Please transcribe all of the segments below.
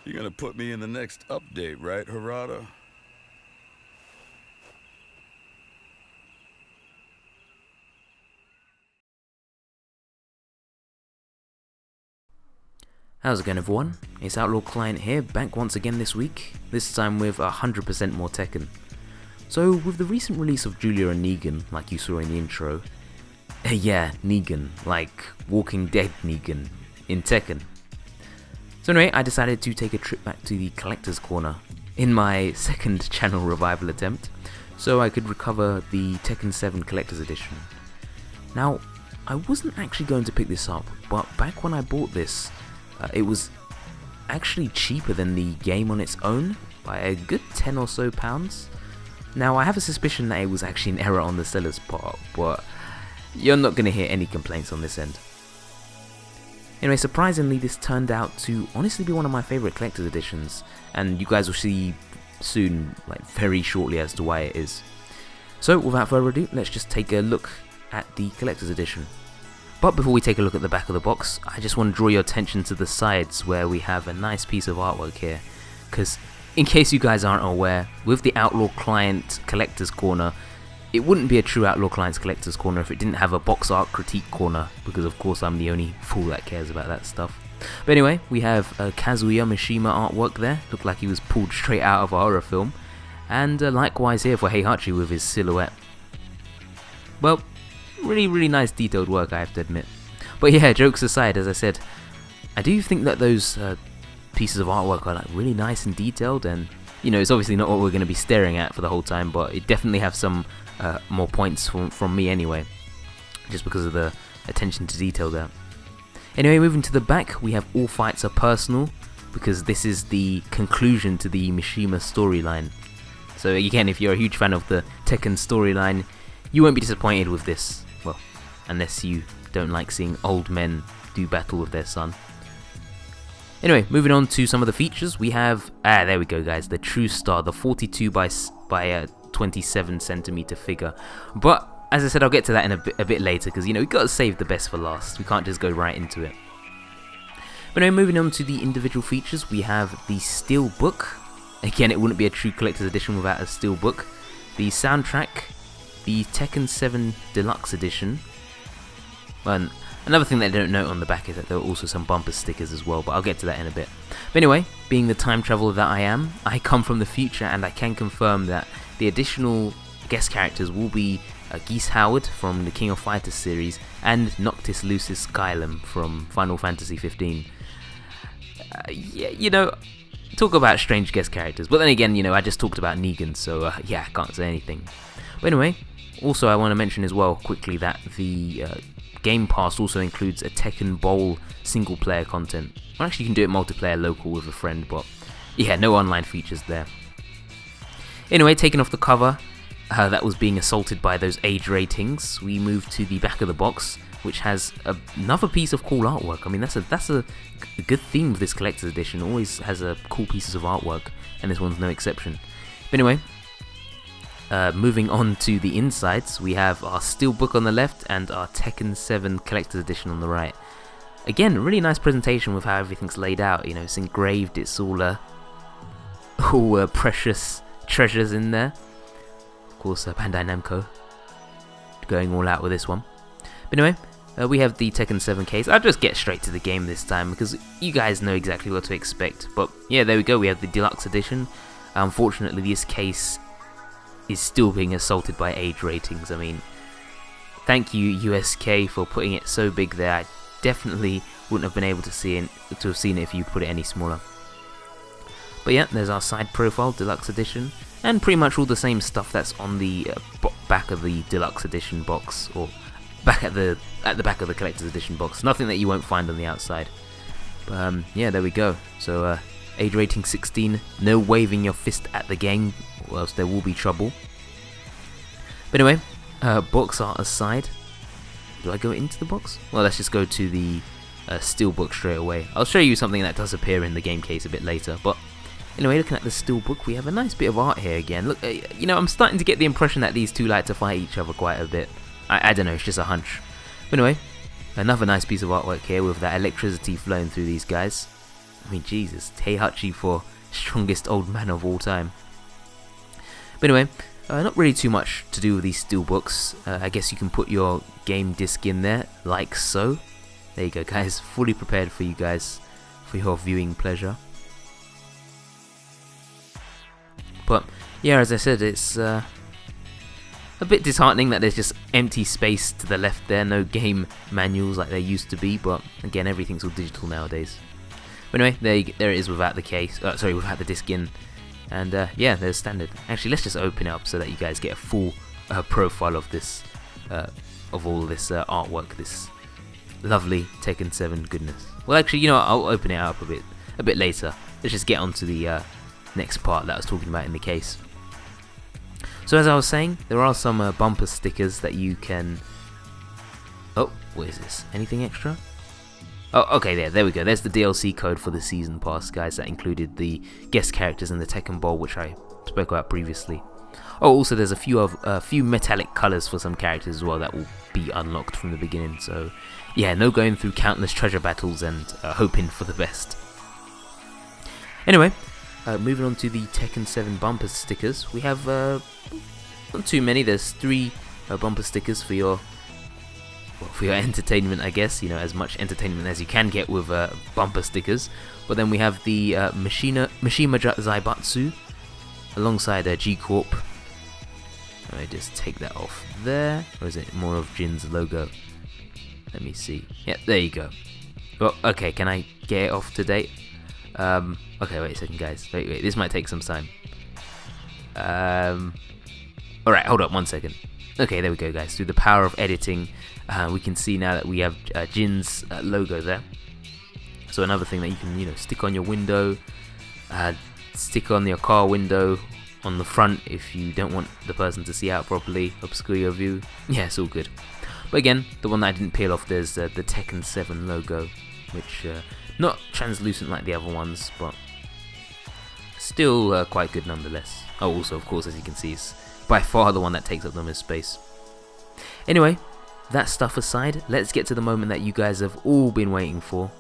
You're gonna put me in the next update, right, Harada? How's it going, everyone? It's OutlawClient here, back once again this week, this time with 100% more Tekken. So, with the recent release of Julia and Negan, like you saw in the intro, yeah, Negan, like Walking Dead Negan, in Tekken. So anyway, I decided to take a trip back to the Collector's Corner, in my second channel revival attempt, so I could recover the Tekken 7 Collector's Edition. Now, I wasn't actually going to pick this up, but back when I bought this, it was actually cheaper than the game on its own by a good 10 or so pounds. Now I have a suspicion that it was actually an error on the seller's part, but you're not going to hear any complaints on this end. Anyway, surprisingly this turned out to honestly be one of my favourite collector's editions, and you guys will see soon, like very shortly, as to why it is. So without further ado, let's just take a look at the collector's edition. But before we take a look at the back of the box, I just want to draw your attention to the sides where we have a nice piece of artwork here. Because in case you guys aren't aware, with the OutlawClient Collector's Corner, it wouldn't be a true OutlawClient's Collector's Corner if it didn't have a box art critique corner, because of course I'm the only fool that cares about that stuff. But anyway, we have Kazuya Mishima artwork there, looked like he was pulled straight out of a horror film. And likewise here for Heihachi with his silhouette. Well, really nice detailed work, I have to admit. But yeah, jokes aside, as I said, I do think that those pieces of artwork are like really nice and detailed, and you know, it's obviously not what we're going to be staring at for the whole time, but it definitely have some more points from me anyway, just because of the attention to detail there. Anyway, moving to the back, we have all fights are personal, because this is the conclusion to the Mishima storyline. So again, if you're a huge fan of the Tekken storyline, you won't be disappointed with this. Well, unless you don't like seeing old men do battle with their son. Anyway, moving on to some of the features, we have, there we go guys, the True Star, the 42 by 27 centimeter figure. But, as I said, I'll get to that in a bit later, because, you know, we've got to save the best for last. We can't just go right into it. But anyway, moving on to the individual features, we have the Steelbook. Again, it wouldn't be a true collector's edition without a Steelbook. The soundtrack, the Tekken 7 Deluxe Edition. And another thing that I don't note on the back is that there are also some bumper stickers as well, but I'll get to that in a bit. But anyway, being the time traveler that I am, I come from the future, and I can confirm that the additional guest characters will be Geese Howard from the King of Fighters series and Noctis Lucis Skylum from Final Fantasy 15. Yeah, you know, talk about strange guest characters, but then again, you know, I just talked about Negan, so yeah, I can't say anything. But anyway, also I want to mention as well quickly that the Game Pass also includes a Tekken Bowl single player content. Well, actually you can do it multiplayer local with a friend, but yeah, no online features there. Anyway, taking off the cover that was being assaulted by those age ratings, we move to the back of the box, which has another piece of cool artwork. I mean, that's a good theme of this collector's edition, always has cool pieces of artwork, and this one's no exception. But anyway, moving on to the insides, we have our Steelbook on the left and our Tekken 7 Collector's Edition on the right. Again, a really nice presentation with how everything's laid out. You know, it's engraved, it's all precious treasures in there. Of course, Bandai Namco going all out with this one. But anyway, we have the Tekken 7 case. I'll just get straight to the game this time, because you guys know exactly what to expect. But yeah, there we go, we have the Deluxe Edition. Unfortunately, this case is still being assaulted by age ratings. I mean, thank you USK for putting it so big there. I definitely wouldn't have been able to have seen it if you put it any smaller. But yeah, there's our side profile, Deluxe Edition, and pretty much all the same stuff that's on the back of the Deluxe Edition box, or back at the back of the Collector's Edition box. Nothing that you won't find on the outside. But yeah, there we go. So age rating 16, no waving your fist at the game, or else there will be trouble. But anyway, box art aside, do I go into the box? Well, let's just go to the Steelbook straight away. I'll show you something that does appear in the game case a bit later, but anyway, looking at the Steelbook, we have a nice bit of art here again. Look, you know, I'm starting to get the impression that these two like to fight each other quite a bit. I don't know, it's just a hunch. But anyway, another nice piece of artwork here with that electricity flowing through these guys. I mean, Jesus, Heihachi for strongest old man of all time. But anyway, not really too much to do with these steelbooks. I guess you can put your game disc in there, like so. There you go, guys, fully prepared for you guys, for your viewing pleasure. But yeah, as I said, it's a bit disheartening that there's just empty space to the left there, no game manuals like there used to be, but again, everything's all digital nowadays. But anyway, there it is without the case, without the disc in, and yeah, there's standard. Actually, let's just open it up so that you guys get a full profile of this, of all this artwork, this lovely Tekken 7 goodness. Well, actually, you know what, I'll open it up a bit later. Let's just get on to the next part that I was talking about in the case. So as I was saying, there are some bumper stickers that you can... Oh, what is this? Anything extra? Oh, okay, there we go. There's the DLC code for the Season Pass, guys. That included the guest characters in the Tekken Bowl, which I spoke about previously. Oh, also there's a few metallic colours for some characters as well that will be unlocked from the beginning. So yeah, no going through countless treasure battles and hoping for the best. Anyway, moving on to the Tekken 7 bumper stickers. We have not too many. There's 3 bumper stickers for your entertainment, I guess. You know, as much entertainment as you can get with bumper stickers. But then we have the Mishima Zaibatsu alongside G Corp. I just take that off there, or is it more of Jin's logo? Let me see. Yeah, there you go. Well, okay, can I get it off to date? Okay, wait a second, guys. Wait, this might take some time. Alright, hold up 1 second. Okay, there we go, guys. Through the power of editing, we can see now that we have Jin's logo there. So another thing that you can, you know, stick on your window, stick on your car window, on the front if you don't want the person to see out properly, obscure your view. Yeah, it's all good. But again, the one that I didn't peel off, there's the Tekken 7 logo, which not translucent like the other ones, but still quite good nonetheless. Oh, also, of course, as you can see, is by far the one that takes up the most space. Anyway, that stuff aside, let's get to the moment that you guys have all been waiting for.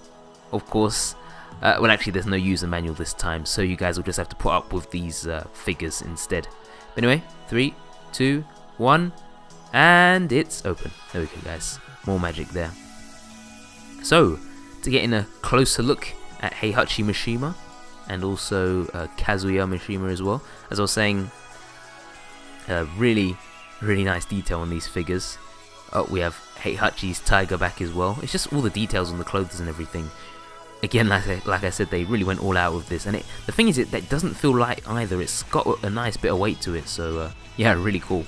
Of course, well, actually, there's no user manual this time, so you guys will just have to put up with these figures instead. But anyway, 3, 2, 1, and it's open. There we go, guys. More magic there. So, to get in a closer look at Heihachi Mishima, and also Kazuya Mishima as well. As I was saying, really nice detail on these figures. We have Heihachi's tiger back as well. It's just all the details on the clothes and everything. Again, like I said, they really went all out with this. And the thing is, that doesn't feel light either. It's got a nice bit of weight to it. So yeah, really cool.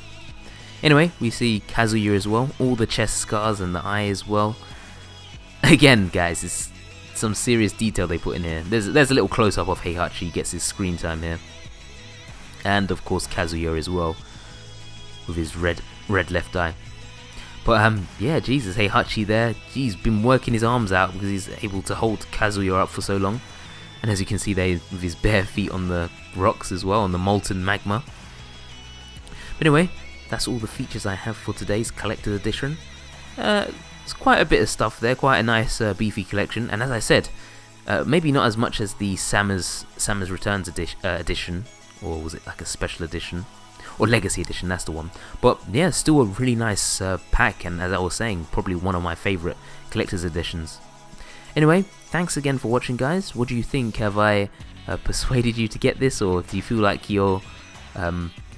Anyway, we see Kazuya as well. All the chest scars and the eye as well. Again, guys, it's some serious detail they put in here. There's a little close-up of Heihachi, gets his screen time here. And of course Kazuya as well, with his red left eye. But yeah, Jesus, Heihachi there, he's been working his arms out because he's able to hold Kazuya up for so long. And as you can see there, with his bare feet on the rocks as well, on the molten magma. But anyway, that's all the features I have for today's collector's edition. It's quite a bit of stuff there, quite a nice beefy collection. And as I said, maybe not as much as the Sammer's Returns edition, or was it like a special edition? Or Legacy Edition, that's the one. But yeah, still a really nice pack, and as I was saying, probably one of my favourite collector's editions. Anyway, thanks again for watching, guys. What do you think? Have I persuaded you to get this, or do you feel like you're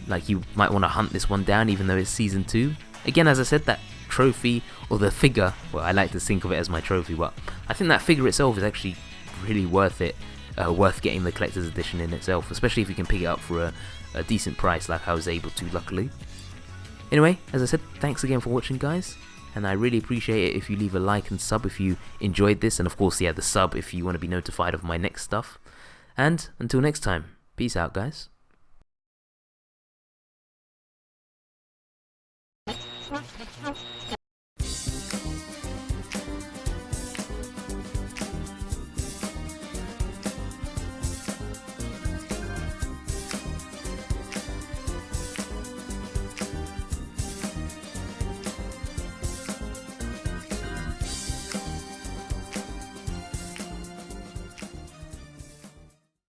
like you might want to hunt this one down, even though it's Season 2? Again, as I said, that trophy, or the figure, well, I like to think of it as my trophy, but I think that figure itself is actually really worth it. Worth getting the collector's edition in itself, especially if you can pick it up for a decent price like I was able to, luckily. Anyway, as I said, thanks again for watching, guys, and I really appreciate it if you leave a like and sub if you enjoyed this, and of course, yeah, the sub if you want to be notified of my next stuff. And until next time, peace out, guys.